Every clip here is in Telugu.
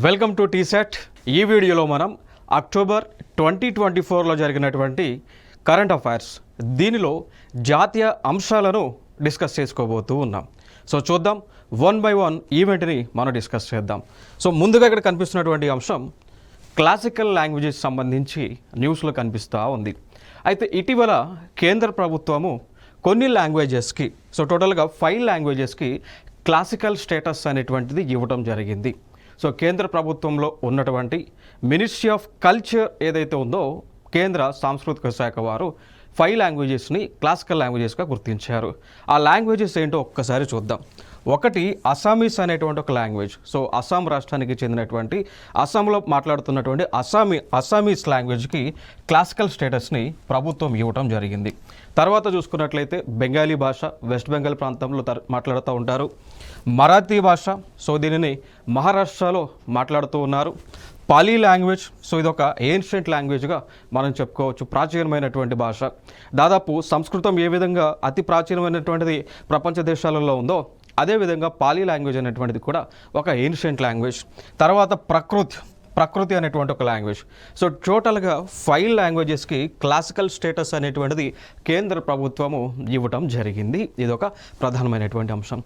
Welcome to టీసెట్. ఈ వీడియోలో మనం అక్టోబర్ 2024లో జరిగినటువంటి కరెంట్ అఫైర్స్ దీనిలో జాతీయ అంశాలను డిస్కస్ చేసుకోబోతూ ఉన్నాం. సో చూద్దాం, వన్ బై వన్ ఈవెంట్ని మనం డిస్కస్ చేద్దాం. సో ముందుగా ఇక్కడ కనిపిస్తున్నటువంటి అంశం క్లాసికల్ లాంగ్వేజెస్ సంబంధించి న్యూస్లో కనిపిస్తూ ఉంది. అయితే ఇటీవల కేంద్ర ప్రభుత్వము కొన్ని లాంగ్వేజెస్కి, సో టోటల్గా 5 లాంగ్వేజెస్కి క్లాసికల్ స్టేటస్ అనేటువంటిది ఇవ్వడం జరిగింది. సో కేంద్ర ప్రభుత్వంలో ఉన్నటువంటి మినిస్ట్రీ ఆఫ్ కల్చర్ ఏదైతే ఉందో కేంద్ర సాంస్కృతిక శాఖ వారు 5 లాంగ్వేజెస్ని క్లాసికల్ లాంగ్వేజెస్గా గుర్తించారు. ఆ లాంగ్వేజెస్ ఏంటో ఒక్కసారి చూద్దాం. ఒకటి అస్సామీస్ అనేటువంటి ఒక లాంగ్వేజ్. సో అస్సాం రాష్ట్రానికి చెందినటువంటి అస్సాంలో మాట్లాడుతున్నటువంటి అస్సామీస్ లాంగ్వేజ్కి క్లాసికల్ స్టేటస్ని ప్రభుత్వం ఇవ్వటం జరిగింది. తర్వాత చూసుకున్నట్లయితే బెంగాలీ భాష వెస్ట్ బెంగాల్ ప్రాంతంలో మాట్లాడుతూ ఉంటారు. మరాఠీ భాష, సో దీనిని మహారాష్ట్రలో మాట్లాడుతూ ఉన్నారు. పాలీ లాంగ్వేజ్, సో ఇది ఒక ఏన్షియంట్ లాంగ్వేజ్గా మనం చెప్పుకోవచ్చు, ప్రాచీనమైనటువంటి భాష. దాదాపు సంస్కృతం ఏ విధంగా అతి ప్రాచీనమైనటువంటిది ప్రపంచ దేశాలలో ఉందో అదేవిధంగా పాలీ లాంగ్వేజ్ అనేటువంటిది కూడా ఒక ఏన్షియంట్ లాంగ్వేజ్. తర్వాత ప్రకృతి అనేటువంటి ఒక లాంగ్వేజ్. సో టోటల్గా 5 లాంగ్వేజెస్కి క్లాసికల్ స్టేటస్ అనేటువంటిది కేంద్ర ప్రభుత్వము ఇవ్వటం జరిగింది. ఇది ఒక ప్రధానమైనటువంటి అంశం.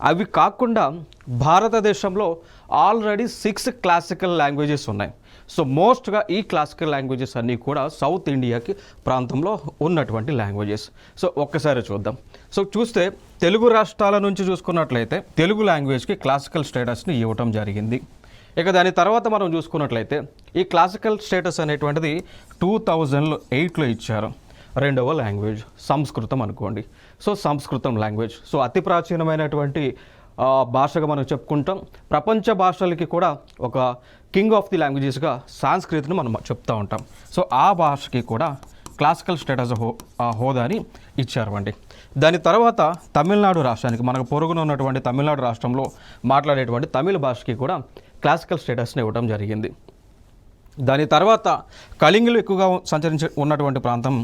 అవి కాకుండా భారతదేశంలో ఆల్రెడీ 6 క్లాసికల్ లాంగ్వేజెస్ ఉన్నాయి. సో మోస్ట్గా ఈ క్లాసికల్ లాంగ్వేజెస్ అన్నీ కూడా సౌత్ ఇండియాకి ప్రాంతంలో ఉన్నటువంటి లాంగ్వేజెస్. సో ఒక్కసారి చూద్దాం. సో చూస్తే తెలుగు రాష్ట్రాల నుంచి చూసుకున్నట్లయితే తెలుగు లాంగ్వేజ్కి క్లాసికల్ స్టేటస్ని ఇవ్వటం జరిగింది. ఇక దాని తర్వాత మనం చూసుకున్నట్లయితే ఈ క్లాసికల్ స్టేటస్ అనేటువంటిది 2008లో ఇచ్చారు. రెండవ లాంగ్వేజ్ సంస్కృతం అనుకోండి. సో సంస్కృతం లాంగ్వేజ్, సో అతి ప్రాచీనమైనటువంటి భాషగా మనం చెప్పుకుంటాం. ప్రపంచ భాషలకి కూడా ఒక కింగ్ ఆఫ్ ది లాంగ్వేజెస్గా సాంస్క్రిట్ని మనం చెప్తూ ఉంటాం. సో ఆ భాషకి కూడా క్లాసికల్ స్టేటస్ హోదాని ఇచ్చారు అండి. దాని తర్వాత తమిళనాడు రాష్ట్రానికి, మనకు పొరుగున ఉన్నటువంటి తమిళనాడు రాష్ట్రంలో మాట్లాడేటువంటి తమిళ భాషకి కూడా క్లాసికల్ స్టేటస్ని ఇవ్వడం జరిగింది. దాని తర్వాత కళింగులు ఎక్కువగా ఉన్నటువంటి ప్రాంతం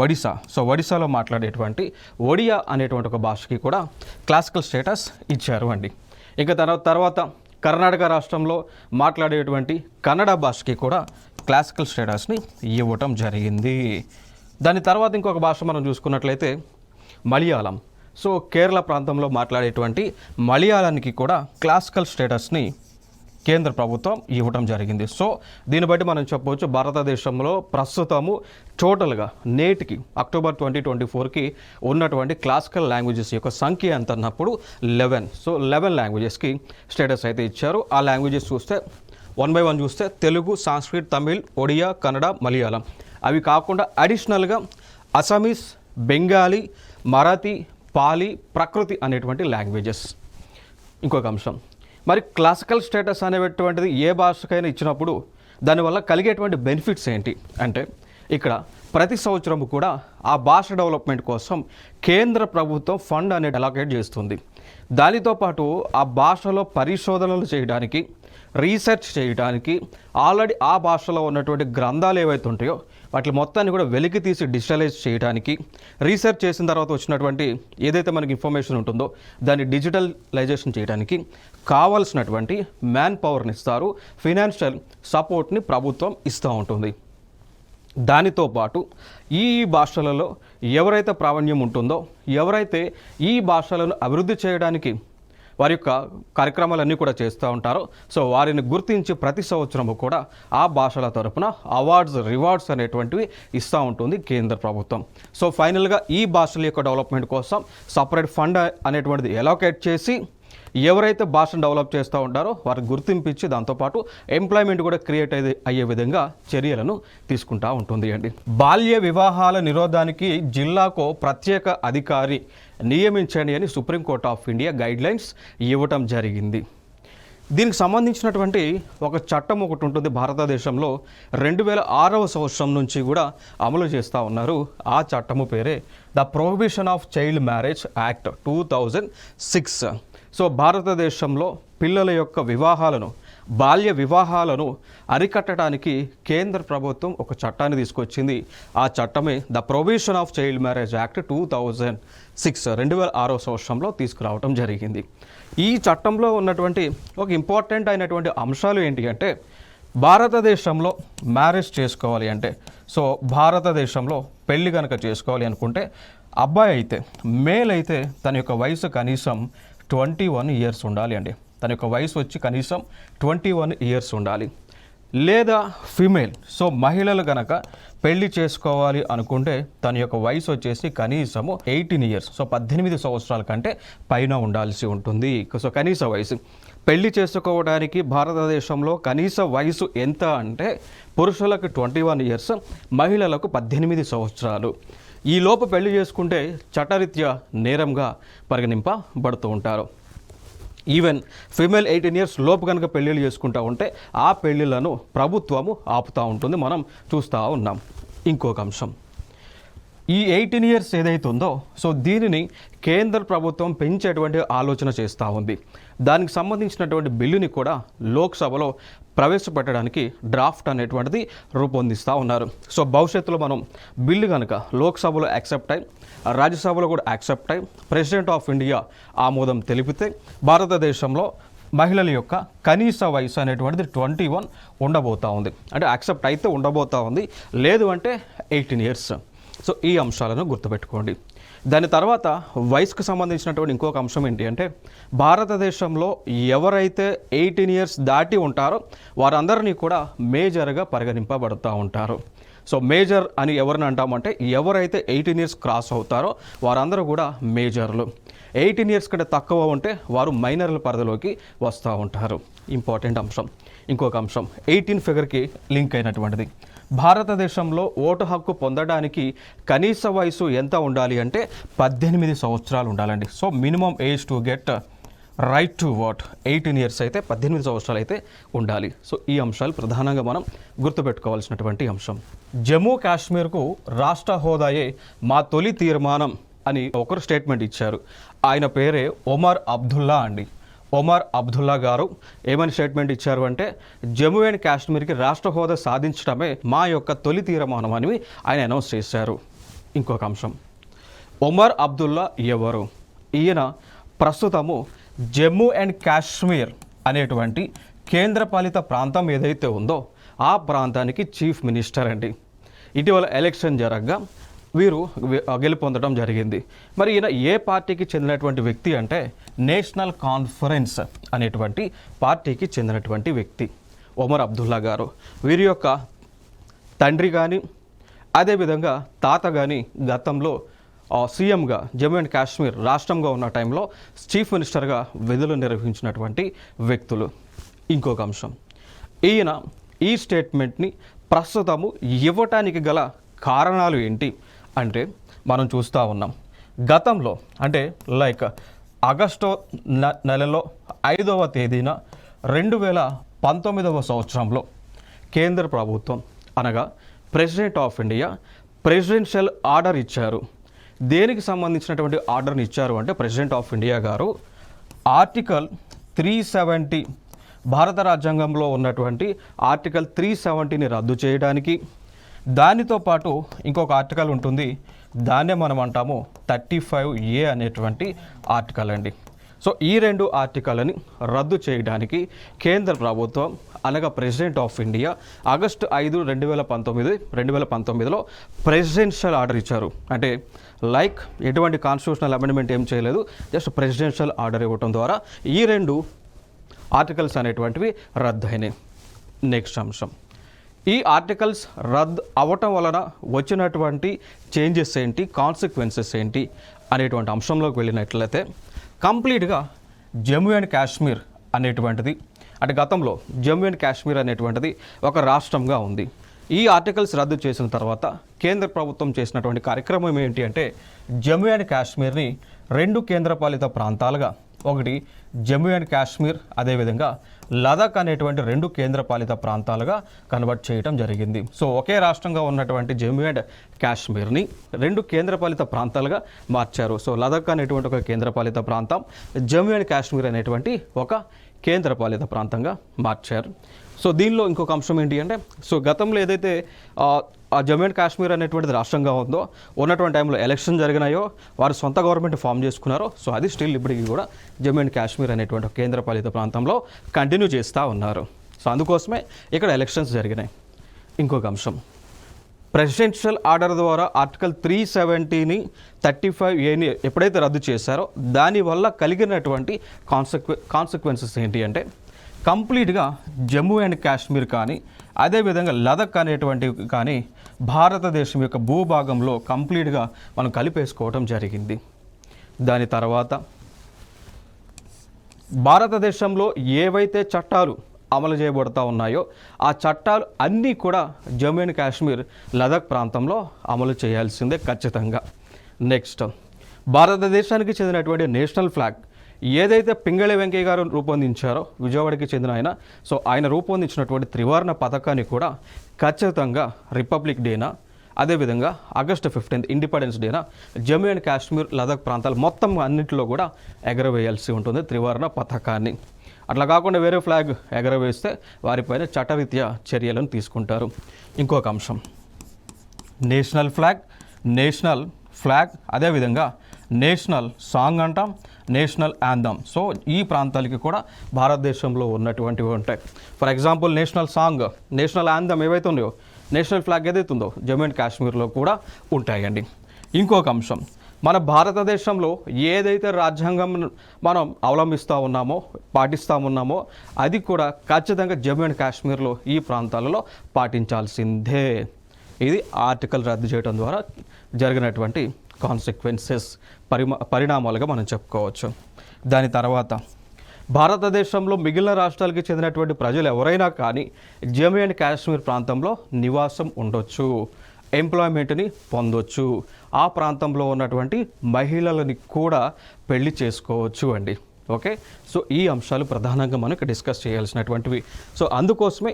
ఒడిశా. సో ఒడిశాలో మాట్లాడేటువంటి ఒడియా అనేటువంటి ఒక భాషకి కూడా క్లాసికల్ స్టేటస్ ఇచ్చారు అండి. ఇక తర్వాత కర్ణాటక రాష్ట్రంలో మాట్లాడేటువంటి కన్నడ భాషకి కూడా క్లాసికల్ స్టేటస్ని ఇవ్వటం జరిగింది. దాని తర్వాత ఇంకొక భాష మనం చూసుకున్నట్లయితే మలయాళం. సో కేరళ ప్రాంతంలో మాట్లాడేటువంటి మలయాళానికి కూడా క్లాసికల్ స్టేటస్ని కేంద్ర ప్రభుత్వం ఇవ్వటం జరిగింది. సో దీన్ని బట్టి మనం చెప్పవచ్చు భారతదేశంలో ప్రస్తుతము టోటల్గా నేటికి అక్టోబర్ 2024కి ఉన్నటువంటి క్లాసికల్ లాంగ్వేజెస్ యొక్క సంఖ్య ఎంత అన్నప్పుడు 11. సో 11 లాంగ్వేజెస్కి స్టేటస్ అయితే ఇచ్చారు. ఆ లాంగ్వేజెస్ చూస్తే 1 by 1 చూస్తే తెలుగు, సాంస్క్రిట్, తమిళ్, ఒడియా, కన్నడ, మలయాళం. అవి కాకుండా అడిషనల్గా అస్సామీస్, బెంగాలీ, మరాఠీ, పాలీ, ప్రకృతి అనేటువంటి లాంగ్వేజెస్. ఇంకొక అంశం, మరి క్లాసికల్ స్టేటస్ అనేటువంటిది ఏ భాషకైనా ఇచ్చినప్పుడు దానివల్ల కలిగేటువంటి బెనిఫిట్స్ ఏంటి అంటే, ఇక్కడ ప్రతి సంవత్సరం కూడా ఆ భాష డెవలప్మెంట్ కోసం కేంద్ర ప్రభుత్వం ఫండ్ అనేది అలొకేట్ చేస్తుంది. దానితో పాటు ఆ భాషలో పరిశోధనలు చేయడానికి, రీసెర్చ్ చేయడానికి, ఆల్రెడీ ఆ భాషలో ఉన్నటువంటి గ్రంథాలు ఏవైతే ఉంటాయో వాటి మొత్తాన్ని కూడా వెలికి తీసి డిజిటలైజ్ చేయడానికి, రీసెర్చ్ చేసిన తర్వాత వచ్చినటువంటి ఏదైతే మనకి ఇన్ఫర్మేషన్ ఉంటుందో దాన్ని డిజిటలైజేషన్ చేయడానికి కావాల్సినటువంటి మ్యాన్ పవర్ని ఇస్తారు. ఫైనాన్షియల్ సపోర్ట్ని ప్రభుత్వం ఇస్తూ ఉంటుంది. దానితో పాటు ఈ భాషలలో ఎవరైతే ప్రావీణ్యం ఉంటుందో, ఎవరైతే ఈ భాషలను అభివృద్ధి చేయడానికి వారి యొక్క కార్యక్రమాలన్నీ కూడా చేస్తూ ఉంటారో, సో వారిని గుర్తించి ప్రతి సంవత్సరము కూడా ఆ భాషల తరపున అవార్డ్స్, రివార్డ్స్ అనేటువంటివి ఇస్తూ ఉంటుంది కేంద్ర ప్రభుత్వం. సో ఫైనల్గా ఈ భాషల యొక్క డెవలప్మెంట్ కోసం సపరేట్ ఫండ్ అనేటువంటిది అలొకేట్ చేసి ఎవరైతే భాషను డెవలప్ చేస్తూ ఉంటారో వారికి గుర్తింపించి దాంతోపాటు ఎంప్లాయ్మెంట్ కూడా క్రియేట్ అయ్యే విధంగా చర్యలను తీసుకుంటూ ఉంటుంది అండి. బాల్య వివాహాల నిరోధానికి జిల్లాకు ప్రత్యేక అధికారి నియమించండి అని సుప్రీంకోర్టు ఆఫ్ ఇండియా గైడ్లైన్స్ ఇవ్వటం జరిగింది. దీనికి సంబంధించినటువంటి ఒక చట్టం ఒకటి ఉంటుంది భారతదేశంలో, 2006వ సంవత్సరం నుంచి కూడా అమలు చేస్తూ ఉన్నారు. ఆ చట్టము పేరే the prohibition of child marriage act 2006. So భారతదేశంలో పిల్లల యొక్క వివాహాలను బాల్య వివాహాలను అరికట్టడానికి కేంద్ర ప్రభుత్వం ఒక చట్టాన్ని తీసుకొచ్చింది. ఆ చట్టమే the provision of child marriage act 2006 సంవత్సరంలో తీసుకురావడం జరిగింది. ఈ చట్టంలో ఉన్నటువంటి ఒక ఇంపార్టెంట్ అయినటువంటి అంశాలు ఏంటి అంటే, భారతదేశంలో మ్యారేజ్ చేసుకోవాలి అంటే, సో భారతదేశంలో పెళ్లి కనుక చేసుకోవాలి అనుకుంటే అబ్బాయి అయితే, మేల్ అయితే తన యొక్క వయసు కనీసం 21 ఇయర్స్ ఉండాలి అండి. తన యొక్క వయసు వచ్చి కనీసం 21 ఇయర్స్ ఉండాలి. లేదా ఫీమేల్, సో మహిళలు గనక పెళ్లి చేసుకోవాలి అనుకుంటే తన యొక్క వయసు వచ్చేసి కనీసము 18 ఇయర్స్, సో 18 సంవత్సరాల కంటే పైన ఉండాల్సి ఉంటుంది. సో కనీస వయసు పెళ్లి చేసుకోవడానికి భారతదేశంలో కనీస వయసు ఎంత అంటే పురుషులకు 21 ఇయర్స్, మహిళలకు 18 సంవత్సరాలు. ఈ లోపు పెళ్లి చేసుకుంటే చట్టరీత్యా నేరంగా పరిగణింపబడుతూ ఉంటారు. ఈవెన్ ఫీమేల్ 18 ఇయర్స్ లోపు కనుక పెళ్ళిళ్ళు చేసుకుంటూ ఉంటే ఆ పెళ్ళిళ్ళను ప్రభుత్వము ఆపుతూ ఉంటుంది, మనం చూస్తూ ఉన్నాం. ఇంకొక అంశం, ఈ 18 ఇయర్స్ ఏదైతే ఉందో, సో దీనిని కేంద్ర ప్రభుత్వం పెంచేటువంటి ఆలోచన చేస్తూ ఉంది. దానికి సంబంధించినటువంటి బిల్లుని కూడా లోక్సభలో ప్రవేశపెట్టడానికి డ్రాఫ్ట్ అనేటువంటిది రూపొందిస్తూ ఉన్నారు. సో భవిష్యత్తులో మనం బిల్లు కనుక లోక్సభలో యాక్సెప్ట్ అయ్యి, రాజ్యసభలో కూడా యాక్సెప్ట్ అయ్యి, ప్రెసిడెంట్ ఆఫ్ ఇండియా ఆమోదం తెలిపితే భారతదేశంలో మహిళల యొక్క కనీస వయసు అనేటువంటిది 21 ఉండబోతూ ఉంది. అంటే యాక్సెప్ట్ అయితే ఉండబోతూ ఉంది, లేదు అంటే 18 ఇయర్స్. సో ఈ అంశాలను గుర్తుపెట్టుకోండి. దాని తర్వాత వయసుకు సంబంధించినటువంటి ఇంకొక అంశం ఏంటి అంటే, భారతదేశంలో ఎవరైతే 18 ఇయర్స్ దాటి ఉంటారో వారందరినీ కూడా మేజర్గా పరిగణింపబడుతూ ఉంటారు. సో మేజర్ అని ఎవరిని అంటామంటే, ఎవరైతే 18 ఇయర్స్ క్రాస్ అవుతారో వారందరూ కూడా మేజర్లు. 18 ఇయర్స్ కంటే తక్కువ ఉంటే వారు మైనర్ల పరిధిలోకి వస్తూ ఉంటారు. ఇంపార్టెంట్ అంశం. ఇంకొక అంశం 18 ఫిగర్కి లింక్ అయినటువంటిది. భారతదేశంలో ఓటు హక్కు పొందడానికి కనీస వయసు ఎంత ఉండాలి అంటే 18 సంవత్సరాలు ఉండాలండి. So minimum age to get right to vote 18 years అయితే, 18 సంవత్సరాలు అయితే ఉండాలి. సో ఈ అంశాలు ప్రధానంగా మనం గుర్తుపెట్టుకోవాల్సినటువంటి అంశం. జమ్మూ కాశ్మీర్కు రాష్ట్ర హోదాయే మా తొలి తీర్మానం అని ఒకరు స్టేట్మెంట్ ఇచ్చారు. ఆయన పేరే ఒమర్ అబ్దుల్లా అండి. ఒమర్ అబ్దుల్లా గారు ఏమని స్టేట్మెంట్ ఇచ్చారు అంటే, జమ్మూ అండ్ కాశ్మీర్కి రాష్ట్ర హోదా సాధించడమే మా యొక్క తొలి తీర్మానం అని ఆయన అనౌన్స్ చేశారు. ఇంకొక అంశం, ఒమర్ అబ్దుల్లా ఎవరు? ఈయన ప్రస్తుతము జమ్మూ అండ్ కాశ్మీర్ అనేటువంటి కేంద్రపాలిత ప్రాంతం ఏదైతే ఉందో ఆ ప్రాంతానికి చీఫ్ మినిస్టర్ అండి. ఇటీవల ఎలక్షన్ జరగగా వీరు గెలుపొందడం జరిగింది. మరి ఈయన ఏ పార్టీకి చెందినటువంటి వ్యక్తి అంటే, నేషనల్ కాన్ఫరెన్స్ అనేటువంటి పార్టీకి చెందినటువంటి వ్యక్తి ఒమర్ అబ్దుల్లా గారు. వీరి యొక్క తండ్రి కానీ అదేవిధంగా తాత కానీ గతంలో సీఎంగా జమ్మూ అండ్ కాశ్మీర్ రాష్ట్రంగా ఉన్న టైంలో చీఫ్ మినిస్టర్గా విధులు నిర్వహించినటువంటి వ్యక్తులు. ఇంకొక అంశం, ఈయన ఈ స్టేట్మెంట్ని ప్రస్తుతము ఇవ్వటానికి గల కారణాలు ఏంటి అంటే, మనం చూస్తూ ఉన్నాం గతంలో అంటే లైక్ ఆగస్టు నెలలో 5వ తేదీన 2019 సంవత్సరంలో కేంద్ర ప్రభుత్వం అనగా president of India presidential order ఇచ్చారు. దేనికి సంబంధించినటువంటి ఆర్డర్ని ఇచ్చారు అంటే, ప్రెసిడెంట్ ఆఫ్ ఇండియా గారు ఆర్టికల్ 370 భారత రాజ్యాంగంలో ఉన్నటువంటి ఆర్టికల్ 370ని రద్దు చేయడానికి, దానితో పాటు ఇంకొక ఆర్టికల్ ఉంటుంది, దాన్నే మనం అంటాము 35A అనేటువంటి ఆర్టికల్ అండి. సో ఈ 2 ఆర్టికల్ని రద్దు చేయడానికి కేంద్ర ప్రభుత్వం అనగా ప్రెసిడెంట్ ఆఫ్ ఇండియా ఆగస్టు 5, 2019లో ప్రెసిడెన్షియల్ ఆర్డర్ ఇచ్చారు. అంటే లైక్ ఎటువంటి కాన్స్టిట్యూషనల్ అమెండ్మెంట్ ఏం చేయలేదు, జస్ట్ ప్రెసిడెన్షియల్ ఆర్డర్ ఇవ్వడం ద్వారా ఈ 2 ఆర్టికల్స్ అనేటువంటివి రద్దు అయినాయి. నెక్స్ట్ అంశం, ఈ ఆర్టికల్స్ రద్దు అవ్వటం వలన వచ్చినటువంటి చేంజెస్ ఏంటి, కాన్సిక్వెన్సెస్ ఏంటి అనేటువంటి అంశంలోకి వెళ్ళినట్లయితే, కంప్లీట్గా జమ్మూ అండ్ కాశ్మీర్ అనేటువంటిది అంటే గతంలో జమ్మూ అండ్ కాశ్మీర్ అనేటువంటిది ఒక రాష్ట్రంగా ఉంది. ఈ ఆర్టికల్స్ రద్దు చేసిన తర్వాత కేంద్ర ప్రభుత్వం చేసినటువంటి కార్యక్రమం ఏంటి అంటే, జమ్మూ అండ్ కాశ్మీర్ని 2 కేంద్రపాలిత ప్రాంతాలుగా, ఒకటి జమ్మూ అండ్ కాశ్మీర్ అదేవిధంగా లదాఖ్ అనేటువంటి 2 కేంద్రపాలిత ప్రాంతాలుగా కన్వర్ట్ చేయడం జరిగింది. సో ఒకే రాష్ట్రంగా ఉన్నటువంటి జమ్మూ అండ్ కాశ్మీర్ని 2 కేంద్రపాలిత ప్రాంతాలుగా మార్చారు. సో లదాఖ్ అనేటువంటి ఒక కేంద్రపాలిత ప్రాంతం, జమ్మూ అండ్ కాశ్మీర్ అనేటువంటి ఒక కేంద్రపాలిత ప్రాంతంగా మార్చారు. సో దీనిలో ఇంకొక అంశం ఏంటి అంటే, సో గతంలో ఏదైతే ఆ జమ్మూ అండ్ కాశ్మీర్ అనేటువంటిది రాష్ట్రంగా ఉందో, ఉన్నటువంటి టైంలో ఎలక్షన్ జరిగినాయో, వారు సొంత గవర్నమెంట్ ఫామ్ చేసుకున్నారో, సో అది స్టిల్ ఇప్పటికీ కూడా జమ్మూ అండ్ కాశ్మీర్ అనేటువంటి కేంద్రపాలిత ప్రాంతంలో కంటిన్యూ చేస్తూ ఉన్నారు. సో అందుకోసమే ఇక్కడ ఎలక్షన్స్ జరిగినాయి. ఇంకొక అంశం, ప్రెసిడెన్షియల్ ఆర్డర్ ద్వారా ఆర్టికల్ 370ని 35Aని ఎప్పుడైతే రద్దు చేశారో దానివల్ల కలిగినటువంటి కాన్సిక్వెన్సెస్ ఏంటి అంటే, కంప్లీట్గా జమ్మూ అండ్ కాశ్మీర్ కానీ అదేవిధంగా లదక్ అనేటువంటివి కానీ భారతదేశం యొక్క భూభాగంలో కంప్లీట్గా మనం కలిపేసుకోవడం జరిగింది. దాని తర్వాత భారతదేశంలో ఏవైతే చట్టాలు అమలు చేయబడుతూ ఉన్నాయో ఆ చట్టాలు అన్నీ కూడా జమ్మూ అండ్ కాశ్మీర్ లదక్ ప్రాంతంలో అమలు చేయాల్సిందే ఖచ్చితంగా. నెక్స్ట్, భారతదేశానికి చెందినటువంటి నేషనల్ ఫ్లాగ్ ఏదైతే పింగళి వెంకయ్య గారు రూపొందించారో, విజయవాడకి చెందిన ఆయన, సో ఆయన రూపొందించినటువంటి త్రివర్ణ పథకాన్ని కూడా ఖచ్చితంగా రిపబ్లిక్ డేనా అదేవిధంగా ఆగస్టు 15 ఇండిపెండెన్స్ డేనా జమ్మూ అండ్ కాశ్మీర్ లదక్ ప్రాంతాలు మొత్తం అన్నింటిలో కూడా ఎగరవేయాల్సి ఉంటుంది త్రివర్ణ పథకాన్ని. అట్లా కాకుండా వేరే ఫ్లాగ్ ఎగరవేస్తే వారిపైన చట్టరీత్యా చర్యలను తీసుకుంటారు. ఇంకొక అంశం, నేషనల్ ఫ్లాగ్ అదేవిధంగా నేషనల్ సాంగ్ అంటాం, నేషనల్ యాంథమ్. సో ఈ ప్రాంతాలకి కూడా భారతదేశంలో ఉన్నటువంటివి ఉంటాయి. For example national song, national anthem ఏవైతే ఉన్నాయో, నేషనల్ ఫ్లాగ్ ఏదైతే ఉందో జమ్మూ అండ్ కాశ్మీర్లో కూడా ఉంటాయండి. ఇంకొక అంశం, మన భారతదేశంలో ఏదైతే రాజ్యాంగం మనం అవలంబిస్తూ ఉన్నామో, పాటిస్తూ ఉన్నామో అది కూడా ఖచ్చితంగా జమ్మూ అండ్ కాశ్మీర్లో ఈ ప్రాంతాలలో పాటించాల్సిందే. ఇది ఆర్టికల్ రద్దు చేయడం ద్వారా జరిగినటువంటి కాన్సిక్వెన్సెస్, పరిణామాలుగా మనం చెప్పుకోవచ్చు. దాని తర్వాత భారతదేశంలో మిగిలిన రాష్ట్రాలకి చెందినటువంటి ప్రజలు ఎవరైనా కానీ జమ్మూ అండ్ కాశ్మీర్ ప్రాంతంలో నివాసం ఉండొచ్చు, ఎంప్లాయ్మెంట్ని పొందొచ్చు, ఆ ప్రాంతంలో ఉన్నటువంటి మహిళలని కూడా పెళ్లి చేసుకోవచ్చు అండి. ఓకే, సో ఈ అంశాలు ప్రధానంగా మనకు డిస్కస్ చేయాల్సినటువంటివి. సో అందుకోసమే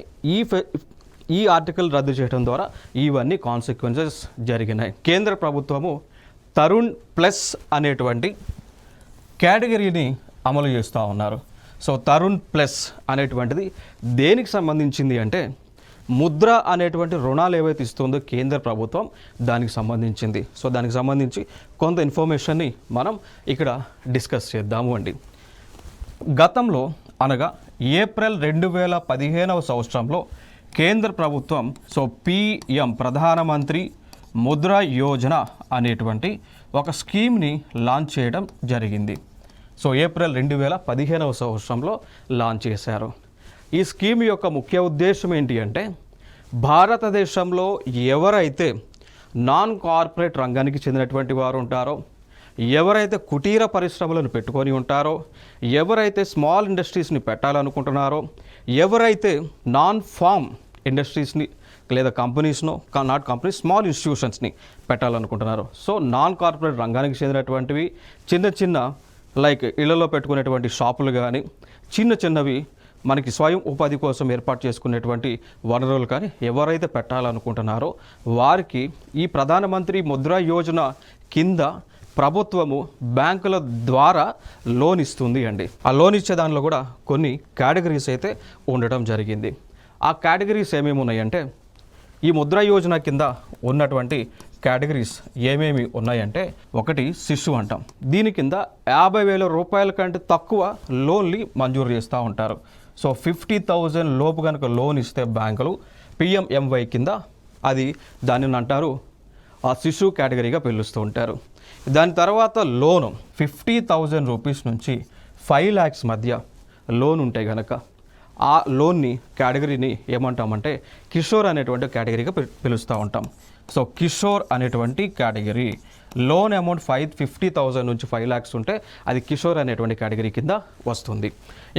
ఈ ఆర్టికల్ రద్దు చేయడం ద్వారా ఇవన్నీ కాన్సిక్వెన్సెస్ జరిగినాయి. కేంద్ర ప్రభుత్వము తరుణ్ ప్లస్ అనేటువంటి కేటగిరీని అమలు చేస్తూ ఉన్నారు. సో తరుణ్ ప్లస్ అనేటువంటిది దేనికి సంబంధించింది అంటే, ముద్ర అనేటువంటి రుణాలు ఏవైతే ఇస్తుందో కేంద్ర ప్రభుత్వం దానికి సంబంధించింది. సో దానికి సంబంధించి కొంత ఇన్ఫర్మేషన్ని మనం ఇక్కడ డిస్కస్ చేద్దాము అండి. గతంలో అనగా ఏప్రిల్ 2015వ సంవత్సరంలో కేంద్ర ప్రభుత్వం సో PM ప్రధానమంత్రి ముద్రా యోజన అనేటువంటి ఒక స్కీమ్ని లాంచ్ చేయడం జరిగింది. సో ఏప్రిల్ 2015వ సంవత్సరంలో లాంచ్ చేశారు. ఈ స్కీమ్ యొక్క ముఖ్య ఉద్దేశం ఏంటి అంటే, భారతదేశంలో ఎవరైతే నాన్ కార్పొరేట్ రంగానికి చెందినటువంటి వారు ఉంటారో, ఎవరైతే కుటీర పరిశ్రమలను పెట్టుకొని ఉంటారో, ఎవరైతే స్మాల్ ఇండస్ట్రీస్ని పెట్టాలనుకుంటున్నారో, ఎవరైతే నాన్ ఫామ్ ఇండస్ట్రీస్ని లేదా కంపెనీస్ను, నాట్ కంపెనీస్, స్మాల్ ఇన్స్టిట్యూషన్స్ని పెట్టాలనుకుంటున్నారు. సో నాన్ కార్పొరేట్ రంగానికి చెందినటువంటివి చిన్న లైక్ ఇళ్లలో పెట్టుకునేటువంటి షాపులు కానీ, చిన్నవి మనకి స్వయం ఉపాధి కోసం ఏర్పాటు చేసుకునేటువంటి వనరులు కానీ ఎవరైతే పెట్టాలనుకుంటున్నారో వారికి ఈ ప్రధానమంత్రి ముద్రా యోజన కింద ప్రభుత్వము బ్యాంకుల ద్వారా లోన్ ఇస్తుంది అండి. ఆ లోన్ ఇచ్చే దానిలో కూడా కొన్ని కేటగిరీస్ అయితే ఉండటం జరిగింది. ఆ కేటగిరీస్ ఏమేమి ఉన్నాయంటే, ఈ ముద్రా యోజన కింద ఉన్నటువంటి కేటగిరీస్ ఏమేమి ఉన్నాయంటే, ఒకటి శిశు అంటాం. దీని కింద 50,000 రూపాయల కంటే తక్కువ లోన్లు మంజూరు చేస్తూ ఉంటారు. సో 50,000 లోపు కనుక లోన్ ఇస్తే బ్యాంకులు PMMY కింద దానిని అంటారు ఆ శిశు కేటగిరీగా పిలుస్తూ ఉంటారు. దాని తర్వాత లోను 50,000 రూపీస్ నుంచి 5 lakhs మధ్య లోన్ ఉంటే కనుక ఆ లోన్ని కేటగిరీని ఏమంటామంటే కిషోర్ అనేటువంటి కేటగిరీగా పిలుస్తూ ఉంటాం. సో కిషోర్ అనేటువంటి కేటగిరీ లోన్ అమౌంట్ 50,000 నుంచి 5 lakhs ఉంటే అది కిషోర్ అనేటువంటి కేటగిరీ కింద వస్తుంది.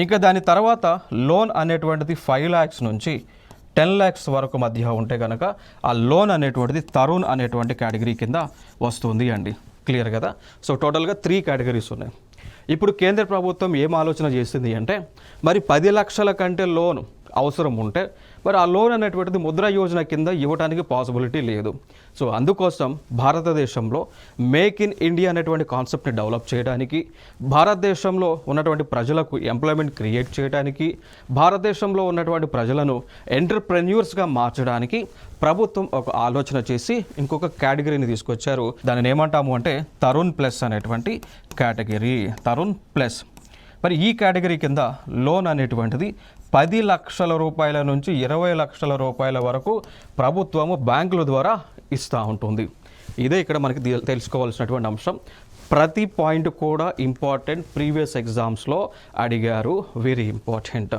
ఇంకా దాని తర్వాత లోన్ అనేటువంటిది 5 lakhs నుంచి 10 lakhs వరకు మధ్య ఉంటే కనుక ఆ లోన్ అనేటువంటిది తరుణ్ అనేటువంటి కేటగిరీ కింద వస్తుంది అండి. క్లియర్ కదా? సో టోటల్గా 3 కేటగిరీస్ ఉన్నాయి. ఇప్పుడు కేంద్ర ప్రభుత్వం ఏం ఆలోచన చేసింది అంటే, మరి 10 లక్షల కంటే లోను అవసరం ఉంటే మరి ఆ లోన్ అనేటువంటిది ముద్రా యోజన కింద ఇవ్వడానికి పాసిబిలిటీ లేదు. సో అందుకోసం భారతదేశంలో మేక్ ఇన్ ఇండియా అనేటువంటి కాన్సెప్ట్ని డెవలప్ చేయడానికి, భారతదేశంలో ఉన్నటువంటి ప్రజలకు ఎంప్లాయ్మెంట్ క్రియేట్ చేయడానికి, భారతదేశంలో ఉన్నటువంటి ప్రజలను ఎంటర్ప్రెన్యూర్స్గా మార్చడానికి ప్రభుత్వం ఒక ఆలోచన చేసి ఇంకొక కేటగిరీని తీసుకొచ్చారు. దానిని ఏమంటాము అంటే తరుణ్ ప్లస్ అనేటువంటి కేటగిరీ, తరుణ్ ప్లస్. మరి ఈ కేటగిరీ కింద లోన్ అనేటువంటిది 10 లక్షల రూపాయల నుంచి 20 లక్షల రూపాయల వరకు ప్రభుత్వము బ్యాంకుల ద్వారా ఇస్తూ ఉంటుంది. ఇదే ఇక్కడ మనకి తెలుసుకోవాల్సినటువంటి అంశం. ప్రతి పాయింట్ కూడా ఇంపార్టెంట్, ప్రీవియస్ ఎగ్జామ్స్లో అడిగారు, వెరీ ఇంపార్టెంట్.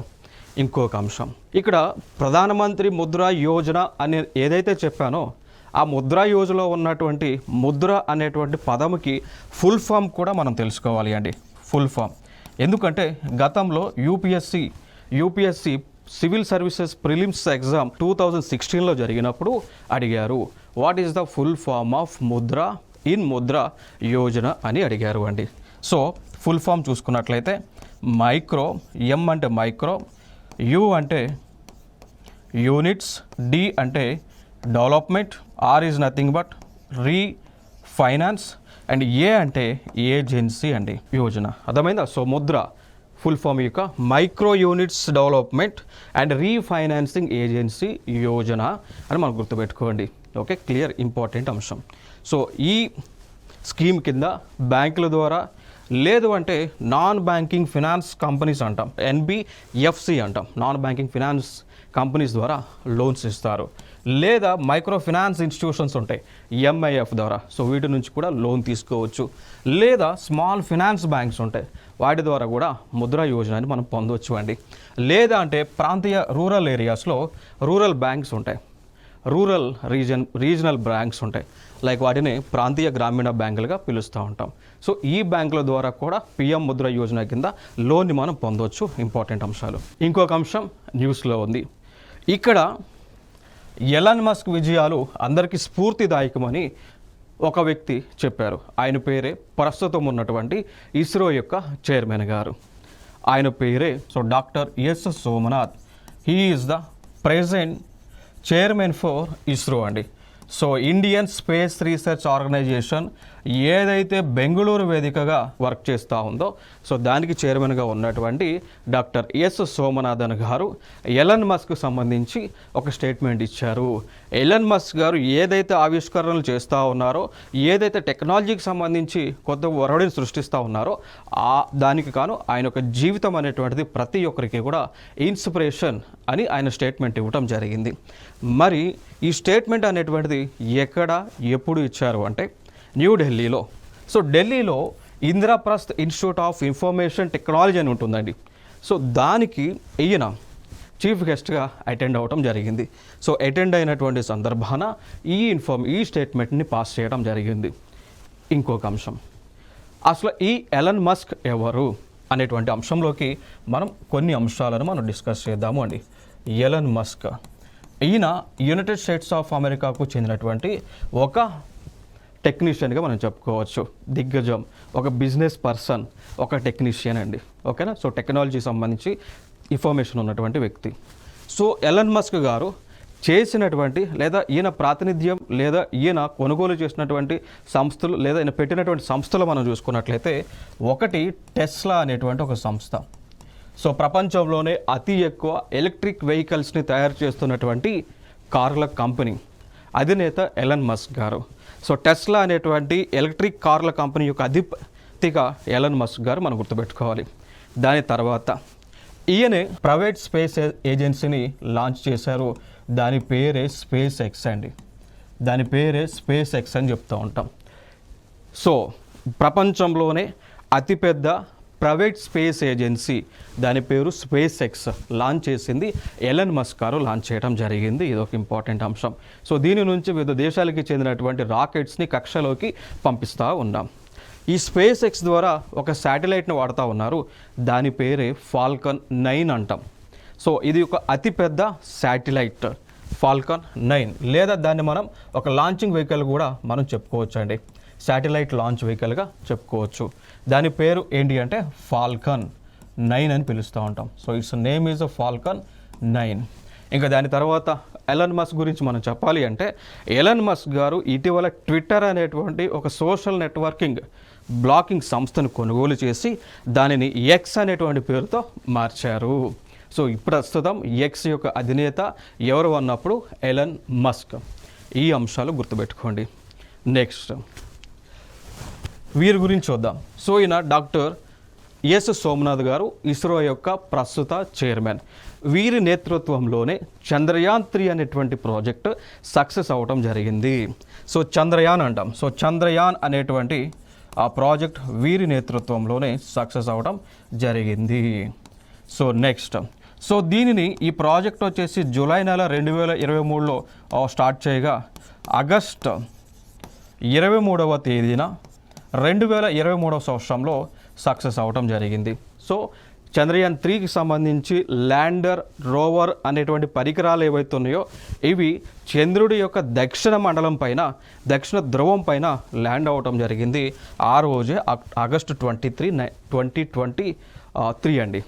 ఇంకొక అంశం ఇక్కడ ప్రధానమంత్రి ముద్రా యోజన అనే ఏదైతే చెప్పానో ఆ ముద్రా యోజనలో ఉన్నటువంటి ముద్ర అనేటువంటి పదముకి ఫుల్ ఫామ్ కూడా మనం తెలుసుకోవాలి అండి, ఫుల్ ఫామ్. ఎందుకంటే గతంలో UPSC civil services prelims exam 2016లో జరిగినప్పుడు అడిగారు, what is the full form of Mudra in Mudra Yojana అని అడిగారు అండి. సో ఫుల్ ఫామ్ చూసుకున్నట్లయితే మైక్రో, ఎం అంటే మైక్రో, యు అంటే యూనిట్స్, డి అంటే development, R is nothing but refinance, and A అంటే ఏజెన్సీ అండి, యోజన. అర్థమైందా? సో ముద్ర ఫుల్ ఫామ్ యొక్క micro units development and refinancing agency Yojana అని మనం గుర్తుపెట్టుకోండి. ఓకే, క్లియర్, ఇంపార్టెంట్ అంశం. సో ఈ స్కీమ్ కింద బ్యాంకుల ద్వారా, లేదు అంటే నాన్ బ్యాంకింగ్ ఫినాన్స్ కంపెనీస్ అంటాం, ఎన్బిఎఫ్సి అంటాం, నాన్ బ్యాంకింగ్ ఫినాన్స్ కంపెనీస్ ద్వారా లోన్స్ ఇస్తారు. లేదా మైక్రో ఫినాన్స్ ఇన్స్టిట్యూషన్స్ ఉంటాయి, ఎంఐఎఫ్ ద్వారా, సో వీటి నుంచి కూడా లోన్ తీసుకోవచ్చు. లేదా స్మాల్ ఫినాన్స్ బ్యాంక్స్ ఉంటాయి, వాటి ద్వారా కూడా ముద్రా యోజనని మనం పొందవచ్చు అండి. లేదా అంటే ప్రాంతీయ రూరల్ ఏరియాస్లో రూరల్ బ్యాంక్స్ ఉంటాయి, రీజనల్ బ్యాంక్స్ ఉంటాయి, లైక్ వాటిని ప్రాంతీయ గ్రామీణ బ్యాంకులుగా పిలుస్తూ ఉంటాం. సో ఈ బ్యాంకుల ద్వారా కూడా పిఎం ముద్ర యోజన కింద లోన్ని మనం పొందవచ్చు. ఇంపార్టెంట్ అంశాలు. ఇంకొక అంశం న్యూస్లో ఉంది. ఇక్కడ ఎలాన్ మస్క్ విజయాలు అందరికీ స్ఫూర్తిదాయకమని ఒక వ్యక్తి చెప్పారు. ఆయన పేరే ప్రస్తుతం ఉన్నటువంటి ఇస్రో యొక్క చైర్మన్ గారు. ఆయన పేరే doctor S Somanath. He is the present chairman for ISRO అండి. So Indian space research organisation ఏదైతే బెంగళూరు వేదికగా వర్క్ చేస్తూ ఉందో, సో దానికి చైర్మన్గా ఉన్నటువంటి డాక్టర్ ఎస్ సోమనాథన్ గారు ఎలన్ మస్క్ సంబంధించి ఒక స్టేట్మెంట్ ఇచ్చారు. ఎలన్ మస్క్ గారు ఏదైతే ఆవిష్కరణలు చేస్తూ ఉన్నారో, ఏదైతే టెక్నాలజీకి సంబంధించి కొత్త వరవడిని సృష్టిస్తూ ఉన్నారో, దానికి కాను ఆయన యొక్క జీవితం అనేటువంటిది ప్రతి ఒక్కరికి కూడా ఇన్స్పిరేషన్ అని ఆయన స్టేట్మెంట్ ఇవ్వటం జరిగింది. మరి ఈ స్టేట్మెంట్ అనేటువంటిది ఎక్కడ ఎప్పుడు ఇచ్చారు అంటే న్యూఢిల్లీలో. సో ఢిల్లీలో Indraprastha institute of information technology అని ఉంటుందండి. సో దానికి ఈయన చీఫ్ గెస్ట్గా అటెండ్ అవ్వటం జరిగింది. సో అటెండ్ అయినటువంటి సందర్భాన ఈ స్టేట్మెంట్ని పాస్ చేయడం జరిగింది. ఇంకొక అంశం, అసలు ఈ ఎలన్ మస్క్ ఎవరు అనేటువంటి అంశంలోకి మనం కొన్ని అంశాలను మనం డిస్కస్ చేద్దాము అండి. ఎలన్ మస్క్ ఈయన యునైటెడ్ స్టేట్స్ ఆఫ్ అమెరికాకు చెందినటువంటి ఒక టెక్నీషియన్గా మనం చెప్పుకోవచ్చు. దిగ్గజం, ఒక బిజినెస్ పర్సన్, ఒక టెక్నీషియన్ అండి. ఓకేనా? సో టెక్నాలజీ సంబంధించి ఇన్ఫర్మేషన్ ఉన్నటువంటి వ్యక్తి. సో ఎలన్ మస్క్ గారు చేసినటువంటి, లేదా ఈయన ప్రాతినిధ్యం, లేదా ఈయన కొనుగోలు చేసినటువంటి సంస్థలు, లేదా ఈయన పెట్టినటువంటి సంస్థలు మనం చూసుకున్నట్లయితే, ఒకటి టెస్లా అనేటువంటి ఒక సంస్థ. సో ప్రపంచంలోనే అతి ఎక్కువ ఎలక్ట్రిక్ వెహికల్స్ని తయారు చేస్తున్నటువంటి కార్ల కంపెనీ అధినేత ఎలన్ మస్క్ గారు. సో టెస్లా అనేటువంటి ఎలక్ట్రిక్ కార్ల కంపెనీ యొక్క అధిపతిగా ఎలన్ మస్క్ గారు మనం గుర్తుపెట్టుకోవాలి. దాని తర్వాత ఈయనే ప్రైవేట్ స్పేస్ ఏజెన్సీని లాంచ్ చేశారు. దాని పేరే స్పేస్ ఎక్స్ అండి. దాని పేరే స్పేస్ ఎక్స్ అని చెప్తూ ఉంటాం. సో ప్రపంచంలోనే అతిపెద్ద ప్రైవేట్ స్పేస్ ఏజెన్సీ, దాని పేరు స్పేస్ ఎక్స్ లాంచ్ చేసింది ఎలన్ మస్క్ గారు లాంచ్ చేయడం జరిగింది. ఇది ఒక ఇంపార్టెంట్ అంశం. సో దీని నుంచి వివిధ దేశాలకి చెందినటువంటి రాకెట్స్ని కక్షలోకి పంపిస్తూ ఉన్నాం. ఈ స్పేస్ ఎక్స్ ద్వారా ఒక శాటిలైట్ని వాడుతూ ఉన్నారు. దాని పేరే ఫాల్కన్ 9 అంటాం. సో ఇది ఒక అతిపెద్ద శాటిలైట్ ఫాల్కన్ 9, లేదా దాన్ని మనం ఒక లాంచింగ్ వెహికల్ కూడా మనం చెప్పుకోవచ్చు అండి. శాటిలైట్ లాంచ్ వెహికల్గా చెప్పుకోవచ్చు. దాని పేరు ఏంటి అంటే ఫాల్కన్ 9 అని పిలుస్తూ ఉంటాం. So its name is a Falcon 9. ఇంకా దాని తర్వాత ఎలన్ మస్క్ గురించి మనం చెప్పాలి అంటే ఎలన్ మస్క్ గారు ఇటీవల ట్విట్టర్ అనేటువంటి ఒక సోషల్ నెట్వర్కింగ్ బ్లాకింగ్ సంస్థను కొనుగోలు చేసి దానిని ఎక్స్ అనేటువంటి పేరుతో మార్చారు. సో ఇప్పుడు ప్రస్తుతం ఎక్స్ యొక్క అధినేత ఎవరు అన్నప్పుడు ఎలన్ మస్క్. ఈ అంశాలు గుర్తుపెట్టుకోండి. నెక్స్ట్ వీరి గురించి చూద్దాం. సో ఈయన డాక్టర్ ఎస్ సోమనాథ్ గారు, ఇస్రో యొక్క ప్రస్తుత చైర్మన్. వీరి నేతృత్వంలోనే చంద్రయాన్ 3 అనేటువంటి ప్రాజెక్ట్ సక్సెస్ అవ్వటం జరిగింది. సో చంద్రయాన్ అంటాం. సో చంద్రయాన్ అనేటువంటి ఆ ప్రాజెక్ట్ వీరి నేతృత్వంలోనే సక్సెస్ అవ్వడం జరిగింది. సో నెక్స్ట్ దీనిని ఈ ప్రాజెక్ట్ వచ్చేసి జూలై నెల 2023లో స్టార్ట్ చేయగా ఆగస్ట్ 23వ తేదీన 2023వ సంవత్సరంలో సక్సెస్ అవ్వటం జరిగింది. సో చంద్రయాన్ 3కి సంబంధించి ల్యాండర్, రోవర్ అనేటువంటి పరికరాలు ఏవైతే ఉన్నాయో ఇవి చంద్రుడి యొక్క దక్షిణ మండలం పైన, దక్షిణ ధ్రువం పైన ల్యాండ్ అవ్వటం జరిగింది. ఆ రోజే ఆగస్టు 23, 2023 అండి.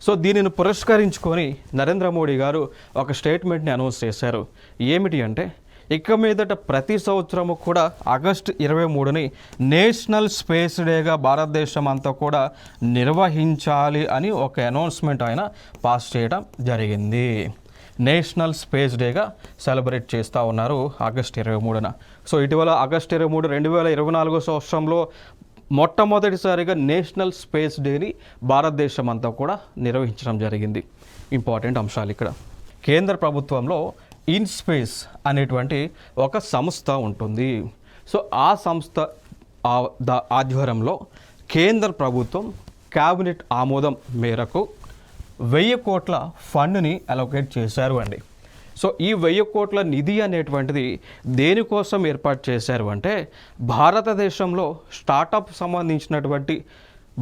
సో దీనిని పురస్కరించుకొని నరేంద్ర మోడీ గారు ఒక స్టేట్మెంట్ని అనౌన్స్ చేశారు. ఏమిటి అంటే ఇక మీదట ప్రతి సంవత్సరము కూడా ఆగస్టు 23ని నేషనల్ స్పేస్ డేగా భారతదేశం అంతా కూడా నిర్వహించాలి అని ఒక అనౌన్స్మెంట్ ఆయన పాస్ చేయడం జరిగింది. నేషనల్ స్పేస్ డేగా సెలబ్రేట్ చేస్తూ ఉన్నారు ఆగస్టు 23న. సో ఇటీవల ఆగస్టు 23, 2024 సంవత్సరంలో మొట్టమొదటిసారిగా నేషనల్ స్పేస్ డేని భారతదేశం అంతా కూడా నిర్వహించడం జరిగింది. ఇంపార్టెంట్ అంశాలు ఇక్కడ. కేంద్ర ప్రభుత్వంలో ఇన్స్పేస్ అనేటువంటి ఒక సంస్థ ఉంటుంది. సో ఆ సంస్థ ఆధ్వర్యంలో కేంద్ర ప్రభుత్వం క్యాబినెట్ ఆమోదం మేరకు 1000 కోట్ల ఫండ్ని అలొకేట్ చేశారు అండి. సో ఈ 1000 కోట్ల నిధి అనేటువంటిది దేనికోసం ఏర్పాటు చేశారు అంటే భారతదేశంలో స్టార్టప్ సంబంధించినటువంటి,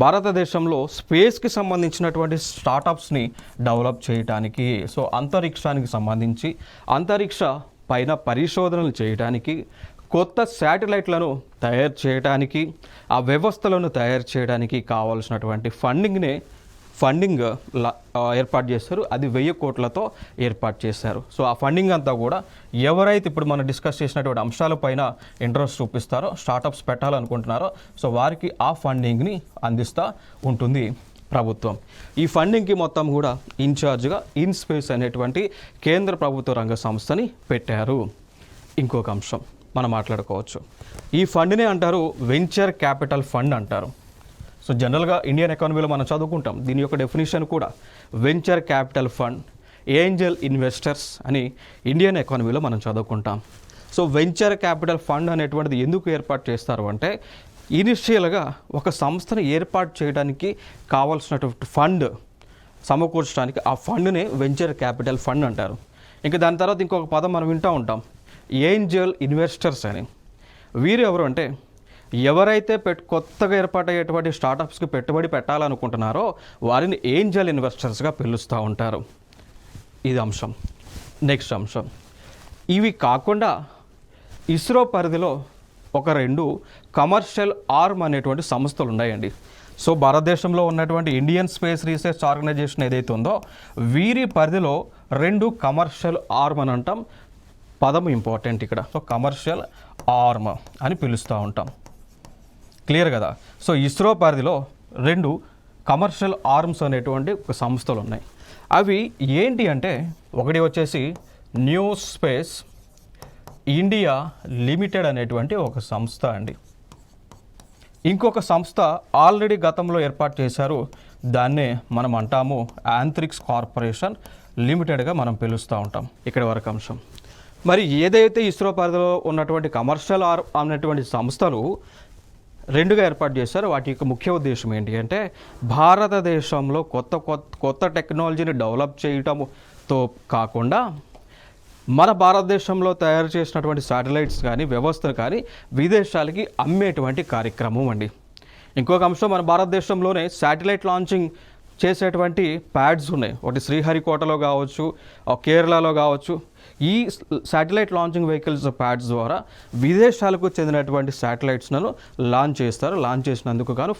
భారతదేశంలో స్పేస్కి సంబంధించినటువంటి స్టార్టప్స్ని డెవలప్ చేయడానికి, సో అంతరిక్షానికి సంబంధించి అంతరిక్ష పైన పరిశోధనలు చేయడానికి, కొత్త శాటిలైట్లను తయారు చేయడానికి, ఆ వ్యవస్థలను తయారు చేయడానికి కావాల్సినటువంటి ఫండింగ్ ఏర్పాటు చేస్తారు. అది 1000 కోట్లతో ఏర్పాటు చేశారు. సో ఆ ఫండింగ్ అంతా కూడా ఎవరైతే ఇప్పుడు మనం డిస్కస్ చేసినటువంటి అంశాలపైన ఇంట్రెస్ట్ చూపిస్తారో, స్టార్టప్స్ పెట్టాలనుకుంటున్నారో, సో వారికి ఆ ఫండింగ్ని అందిస్తూ ఉంటుంది ప్రభుత్వం. ఈ ఫండింగ్కి మొత్తం కూడా ఇన్ఛార్జ్గా ఇన్స్పేస్ అనేటువంటి కేంద్ర ప్రభుత్వ రంగ సంస్థని పెట్టారు. ఇంకొక అంశం మనం మాట్లాడుకోవచ్చు. ఈ ఫండ్నే అంటారు వెంచర్ క్యాపిటల్ ఫండ్ అంటారు. సో జనరల్గా ఇండియన్ ఎకానమీలో మనం చదువుకుంటాం. దీని యొక్క డెఫినేషన్ కూడా venture capital fund, Angel investors అని ఇండియన్ ఎకానమీలో మనం చదువుకుంటాం. సో వెంచర్ క్యాపిటల్ ఫండ్ అనేటువంటిది ఎందుకు ఏర్పాటు చేస్తారు అంటే ఇనిషియల్గా ఒక సంస్థను ఏర్పాటు చేయడానికి కావాల్సినటువంటి ఫండ్ సమకూర్చడానికి ఆ ఫండ్నే వెంచర్ క్యాపిటల్ ఫండ్ అంటారు. ఇంకా దాని తర్వాత ఇంకొక పదం మనం వింటూ ఉంటాం, ఏంజల్ ఇన్వెస్టర్స్ అని. వీరు ఎవరు అంటే ఎవరైతే కొత్తగా ఏర్పాటయ్యేటువంటి స్టార్టప్స్కి పెట్టుబడి పెట్టాలనుకుంటున్నారో వారిని ఏంజల్ ఇన్వెస్టర్స్గా పిలుస్తూ ఉంటారు. ఇది అంశం. నెక్స్ట్ అంశం, ఇవి కాకుండా ఇస్రో పరిధిలో ఒక 2 కమర్షియల్ ఆర్మ్ అనేటువంటి సంస్థలు ఉన్నాయండి. సో భారతదేశంలో ఉన్నటువంటి ఇండియన్ స్పేస్ రీసెర్చ్ ఆర్గనైజేషన్ ఏదైతే ఉందో వీరి పరిధిలో 2 కమర్షియల్ ఆర్మ్ అని అంటాం. పదం ఇంపార్టెంట్ ఇక్కడ. సో కమర్షియల్ ఆర్మ్ అని పిలుస్తూ ఉంటాం. క్లియర్ కదా. సో ఇస్రో పరిధిలో 2 కమర్షియల్ ఆర్మ్స్ అనేటువంటి ఒక సంస్థలు ఉన్నాయి. అవి ఏంటి అంటే ఒకటి వచ్చేసి న్యూ స్పేస్ ఇండియా లిమిటెడ్ అనేటువంటి ఒక సంస్థ అండి. ఇంకొక సంస్థ ఆల్రెడీ గతంలో ఏర్పాటు చేశారు, దాన్నే మనం అంటాము యాంత్రిక్స్ కార్పొరేషన్ లిమిటెడ్గా మనం పిలుస్తూ ఉంటాం. ఇక్కడ వరకు అంశం. మరి ఏదైతే ఇస్రో పరిధిలో ఉన్నటువంటి కమర్షియల్ ఆర్మ్ అనేటువంటి సంస్థలు 2గా ఏర్పాటు చేశారు, వాటి యొక్క ముఖ్య ఉద్దేశం ఏంటి అంటే భారతదేశంలో కొత్త టెక్నాలజీని డెవలప్ చేయటంతో కాకుండా మన భారతదేశంలో తయారు చేసినటువంటి శాటిలైట్స్ కానీ వ్యవస్థలు కానీ విదేశాలకి అమ్మేటువంటి కార్యక్రమం అండి. ఇంకొక అంశం, మన భారతదేశంలోనే శాటిలైట్ లాంచింగ్ చేసేటువంటి ప్యాడ్స్ ఉన్నాయి. ఒకటి శ్రీహరికోటలో కావచ్చు, కేరళలో కావచ్చు. ఈ శాటిలైట్ లాంచింగ్ వెహికల్స్ ప్యాడ్స్ ద్వారా విదేశాలకు చెందినటువంటి శాటిలైట్స్ను లాంచ్ చేస్తారు. లాంచ్ చేసినందుకు గాను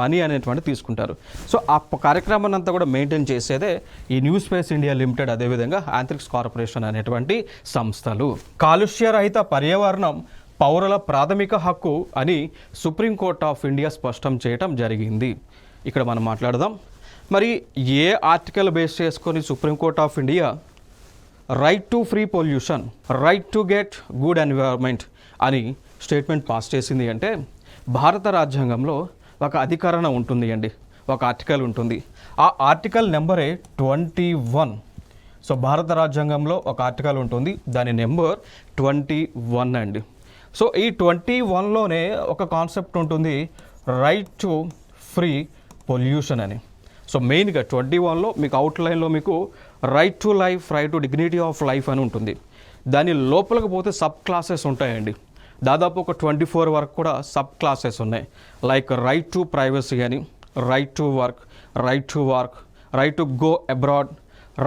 మనీ అనేటువంటి తీసుకుంటారు. సో ఆ కార్యక్రమాన్ని అంతా కూడా మెయింటైన్ చేసేదే ఈ న్యూ స్పేస్ ఇండియా లిమిటెడ్, అదేవిధంగా యాంత్రిక్స్ కార్పొరేషన్ అనేటువంటి సంస్థలు. కాలుష్య రహిత పర్యావరణం పౌరుల ప్రాథమిక హక్కు అని సుప్రీంకోర్టు ఆఫ్ ఇండియా స్పష్టం చేయటం జరిగింది. ఇక్కడ మనం మాట్లాడదాం. మరి ఏ ఆర్టికల్ బేస్ చేసుకొని supreme court of India right to free pollution, right to get good environment అని స్టేట్మెంట్ పాస్ చేసింది అంటే, భారత రాజ్యాంగంలో ఒక అధికరణ ఉంటుంది అండి, ఒక ఆర్టికల్ ఉంటుంది. ఆ ఆర్టికల్ నెంబరే 21. సో భారత రాజ్యాంగంలో ఒక ఆర్టికల్ ఉంటుంది, దాని నెంబర్ 21 అండి. సో ఈ 21లోనే ఒక కాన్సెప్ట్ ఉంటుంది, రైట్ టు ఫ్రీ పొల్యూషన్ అని. సో మెయిన్గా 21లో మీకు అవుట్లైన్లో మీకు right to life, right to dignity of life అని ఉంటుంది. దాని లోపలికి పోతే సబ్ క్లాసెస్ ఉంటాయండి. దాదాపు ఒక 24 వరకు కూడా సబ్ క్లాసెస్ ఉన్నాయి. లైక్ రైట్ టు ప్రైవసీ అని, right to work, right to go abroad,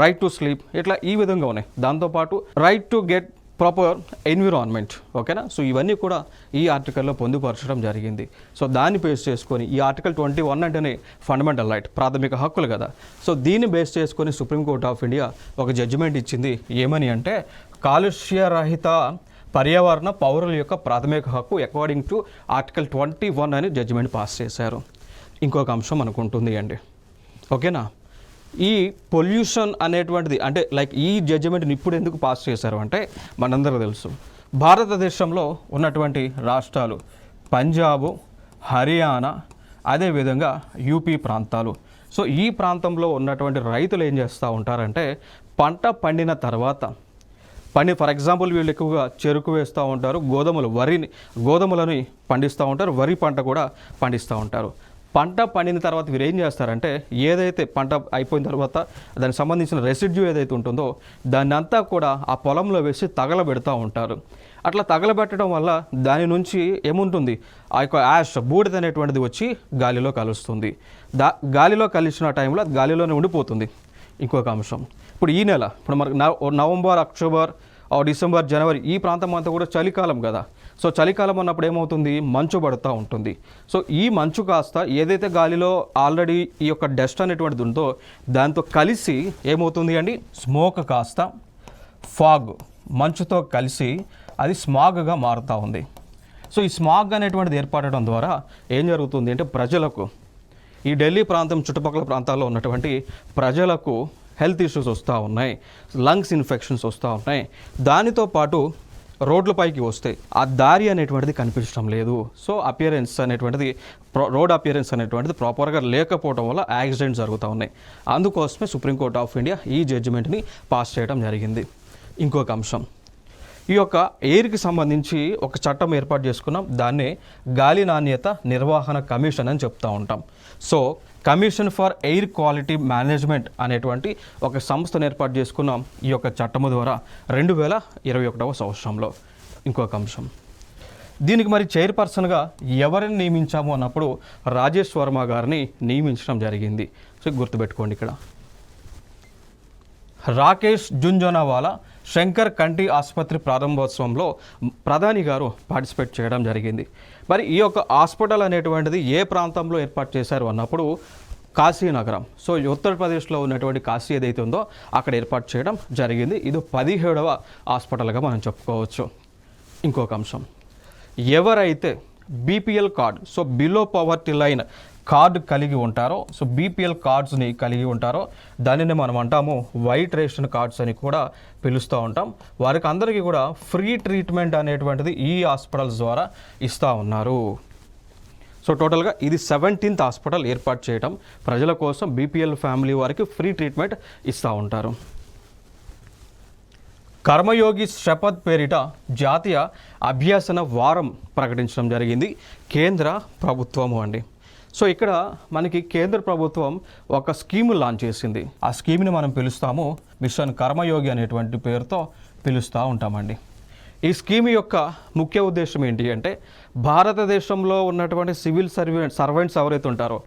right to sleep, ఇట్లా ఈ విధంగా ఉన్నాయి. దాంతోపాటు right to get proper environment. ఓకేనా? సో ఇవన్నీ కూడా ఈ ఆర్టికల్లో పొందుపరచడం జరిగింది. సో దాన్ని బేస్ చేసుకొని ఈ ఆర్టికల్ 21 అంటేనే ఫండమెంటల్ రైట్, ప్రాథమిక హక్కులు కదా. సో దీన్ని బేస్ చేసుకొని సుప్రీంకోర్టు ఆఫ్ ఇండియా ఒక జడ్జిమెంట్ ఇచ్చింది. ఏమని అంటే, కాలుష్యరహిత పర్యావరణ పౌరుల యొక్క ప్రాథమిక హక్కు అకార్డింగ్ టు ఆర్టికల్ 21 అని జడ్జిమెంట్ పాస్ చేశారు. ఇంకొక అంశం మనకు ఉంటుంది అండి. ఓకేనా? ఈ పొల్యూషన్ అనేటువంటిది అంటే లైక్ ఈ జడ్జిమెంట్ని ఇప్పుడు ఎందుకు పాస్ చేశారు అంటే, మనందరూ తెలుసు భారతదేశంలో ఉన్నటువంటి రాష్ట్రాలు పంజాబు, హర్యానా, అదేవిధంగా యూపీ ప్రాంతాలు. సో ఈ ప్రాంతంలో ఉన్నటువంటి రైతులు ఏం చేస్తూ ఉంటారంటే, పంట పండిన తర్వాత ఫర్ ఎగ్జాంపుల్ వీళ్ళు ఎక్కువగా చెరుకు వేస్తూ ఉంటారు, గోధుమలని పండిస్తూ ఉంటారు, వరి పంట కూడా పండిస్తూ ఉంటారు. పంట పండిన తర్వాత వీరు ఏం చేస్తారంటే, ఏదైతే పంట అయిపోయిన తర్వాత దానికి సంబంధించిన రెసిడ్యూ ఏదైతే ఉంటుందో దాన్ని అంతా కూడా ఆ పొలంలో వేసి తగలబెడతా ఉంటారు. అట్లా తగలబెట్టడం వల్ల దాని నుంచి ఏముంటుంది, ఆ యొక్క యాష్, బూడిద అనేటువంటిది వచ్చి గాలిలో కలుస్తుంది. గాలిలో కలిసిన టైంలో అది గాలిలోనే ఉండిపోతుంది. ఇంకొక అంశం, ఇప్పుడు ఈ నెల, ఇప్పుడు మనకు నవంబర్, అక్టోబర్, డిసెంబర్, జనవరి ఈ ప్రాంతం అంతా కూడా చలికాలం కదా. సో చలికాలం అన్నప్పుడు ఏమవుతుంది, మంచు పడుతూ ఉంటుంది. సో ఈ మంచు కాస్త ఏదైతే గాలిలో ఆల్రెడీ ఈ యొక్క డస్ట్ అనేటువంటిది ఉందో దాంతో కలిసి ఏమవుతుంది అండి, స్మోక్ కాస్త ఫాగ్, మంచుతో కలిసి అది స్మాగ్గా మారుతూ ఉంది. సో ఈ స్మాగ్ అనేటువంటిది ఏర్పడడం ద్వారా ఏం జరుగుతుంది అంటే, ప్రజలకు, ఈ ఢిల్లీ ప్రాంతం చుట్టుపక్కల ప్రాంతాల్లో ఉన్నటువంటి ప్రజలకు హెల్త్ ఇష్యూస్ వస్తూ ఉన్నాయి, లంగ్స్ ఇన్ఫెక్షన్స్ వస్తూ ఉన్నాయి. దానితో పాటు రోడ్లపైకి వస్తే ఆ దారి అనేటువంటిది కనిపించడం లేదు. సో అపియరెన్స్ అనేటువంటిది, రోడ్ అపియరెన్స్ అనేటువంటిది ప్రాపర్గా లేకపోవడం వల్ల యాక్సిడెంట్స్ జరుగుతూ ఉన్నాయి. అందుకోసమే సుప్రీంకోర్టు ఆఫ్ ఇండియా ఈ జడ్జిమెంట్ని పాస్ చేయడం జరిగింది. ఇంకొక అంశం, ఈ యొక్క ఎయిర్కి సంబంధించి ఒక చట్టం ఏర్పాటు చేసుకున్నాం, దాన్నే గాలి నాణ్యత నిర్వహణ కమిషన్ అని చెప్తూ ఉంటాం. So commission for air quality management అనేటువంటి ఒక సంస్థను ఏర్పాటు చేసుకున్నాం ఈ యొక్క చట్టము ద్వారా 2021వ సంవత్సరంలో. ఇంకొక అంశం, దీనికి మరి చైర్పర్సన్గా ఎవరిని నియమించాము అన్నప్పుడు రాజేష్ వర్మ గారిని నియమించడం జరిగింది. సో గుర్తుపెట్టుకోండి, ఇక్కడ రాకేష్ జుంజోనావాలా శంకర్ కంటి ఆసుపత్రి ప్రారంభోత్సవంలో ప్రధాని గారు పార్టిసిపేట్ చేయడం జరిగింది. మరి ఈ యొక్క హాస్పిటల్ అనేటువంటిది ఏ ప్రాంతంలో ఏర్పాటు చేశారు అన్నప్పుడు కాశీనగరం. సో ఉత్తరప్రదేశ్లో ఉన్నటువంటి కాశీ ఏదైతే ఉందో అక్కడ ఏర్పాటు చేయడం జరిగింది. ఇది 17వ హాస్పిటల్గా మనం చెప్పుకోవచ్చు. ఇంకొక అంశం, ఎవరైతే BPL card, so below poverty line card కలిగి ఉంటారో, సో బీపీఎల్ కార్డ్స్ని కలిగి ఉంటారో దానిని మనం అంటాము వైట్ రేషన్ కార్డ్స్ అని కూడా పిలుస్తూ ఉంటాం. వారికి అందరికీ కూడా ఫ్రీ ట్రీట్మెంట్ అనేటువంటిది ఈ హాస్పిటల్స్ ద్వారా ఇస్తూ ఉన్నారు. సో టోటల్గా ఇది 17th హాస్పిటల్ ఏర్పాటు చేయడం, ప్రజల కోసం బీపీఎల్ ఫ్యామిలీ వారికి ఫ్రీ ట్రీట్మెంట్ ఇస్తూ ఉంటారు. కర్మయోగి శపథ్ పేరిట జాతీయ అభ్యసన వారం ప్రకటించడం జరిగింది కేంద్ర ప్రభుత్వము అండి. సో ఇక్కడ మనకి కేంద్ర ప్రభుత్వం ఒక స్కీమ్ లాంచ్ చేసింది. ఆ స్కీమ్ని మనం పిలుస్తాము మిషన్ కర్మయోగి అనేటువంటి పేరుతో పిలుస్తూ ఉంటామండి. ఈ స్కీమ్ యొక్క ముఖ్య ఉద్దేశం ఏంటి అంటే, భారతదేశంలో ఉన్నటువంటి సివిల్ సర్వెంట్స్ ఎవరైతే ఉంటారో,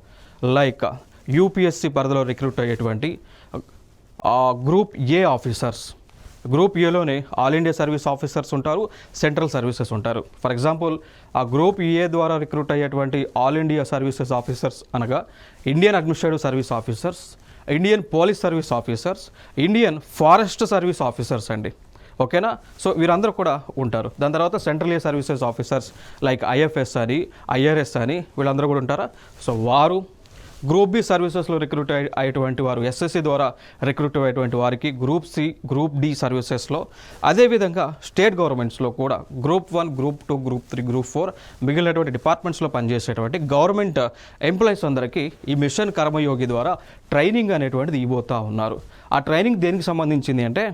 లైక్ యూపీఎస్సీ పరిధిలో రిక్రూట్ అయ్యేటువంటి గ్రూప్ ఏ ఆఫీసర్స్, గ్రూప్ ఏలోనే ఆల్ ఇండియా సర్వీస్ ఆఫీసర్స్ ఉంటారు, సెంట్రల్ సర్వీసెస్ ఉంటారు. ఫర్ ఎగ్జాంపుల్ ఆ గ్రూప్ ఏ ద్వారా రిక్రూట్ అయ్యేటువంటి ఆల్ ఇండియా సర్వీసెస్ ఆఫీసర్స్ అనగా Indian administrative service officers, Indian police service officers, Indian forest service officers అండి. ఓకేనా? సో వీరందరూ కూడా ఉంటారు. దాని తర్వాత central A services officers like IFS అని, ఐఆర్ఎస్ అని వీళ్ళందరూ కూడా ఉంటారా. సో వారు గ్రూప్ బి సర్వీసెస్లో రిక్రూట్ అయ్యేటువంటి వారు, ఎస్ఎస్సి ద్వారా రిక్రూట్ అయ్యేటువంటి వారికి గ్రూప్ సి, గ్రూప్ డి సర్వీసెస్లో, అదేవిధంగా స్టేట్ గవర్నమెంట్స్లో కూడా గ్రూప్ 1, గ్రూప్ 2, గ్రూప్ 3, గ్రూప్ 4 మిగిలినటువంటి డిపార్ట్మెంట్స్లో పనిచేసేటువంటి గవర్నమెంట్ ఎంప్లాయీస్ అందరికీ ఈ మిషన్ కర్మయోగి ద్వారా ట్రైనింగ్ అనేటువంటిది ఇవ్వబోతూ ఉన్నారు. ఆ ట్రైనింగ్ దేనికి సంబంధించింది అంటే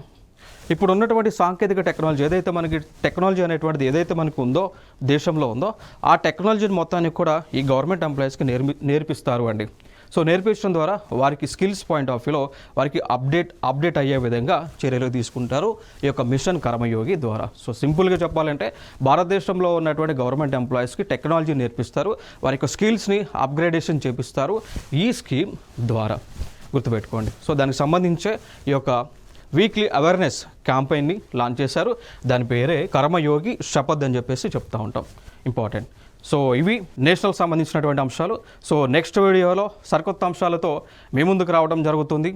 ఇప్పుడు ఉన్నటువంటి సాంకేతిక టెక్నాలజీ ఏదైతే మనకి టెక్నాలజీ అనేటువంటిది ఏదైతే మనకు ఉందో దేశంలో ఉందో ఆ టెక్నాలజీని మొత్తానికి కూడా ఈ గవర్నమెంట్ ఎంప్లాయీస్కి నేర్పిస్తారు అండి. సో నేర్పించడం ద్వారా వారికి స్కిల్స్ పాయింట్ ఆఫ్ వ్యూలో వారికి అప్డేట్ అయ్యే విధంగా చర్యలు తీసుకుంటారు ఈ యొక్క మిషన్ కర్మయోగి ద్వారా. సో సింపుల్గా చెప్పాలంటే భారతదేశంలో ఉన్నటువంటి గవర్నమెంట్ ఎంప్లాయీస్కి టెక్నాలజీ నేర్పిస్తారు, వారి యొక్క స్కిల్స్ని అప్గ్రేడేషన్ చేపిస్తారు ఈ స్కీమ్ ద్వారా. గుర్తుపెట్టుకోండి. సో దానికి సంబంధించే ఈ యొక్క వీక్లీ అవేర్నెస్ క్యాంపెయిన్ని లాంచ్ చేశారు. దాని పేరే కర్మయోగి శపథ్ అని చెప్పేసి చెప్తూ ఉంటాం. ఇంపార్టెంట్. సో ఇవి నేషనల్ సంబంధించినటువంటి అంశాలు. సో నెక్స్ట్ వీడియోలో సరికొత్త అంశాలతో మీ ముందుకు రావడం జరుగుతుంది.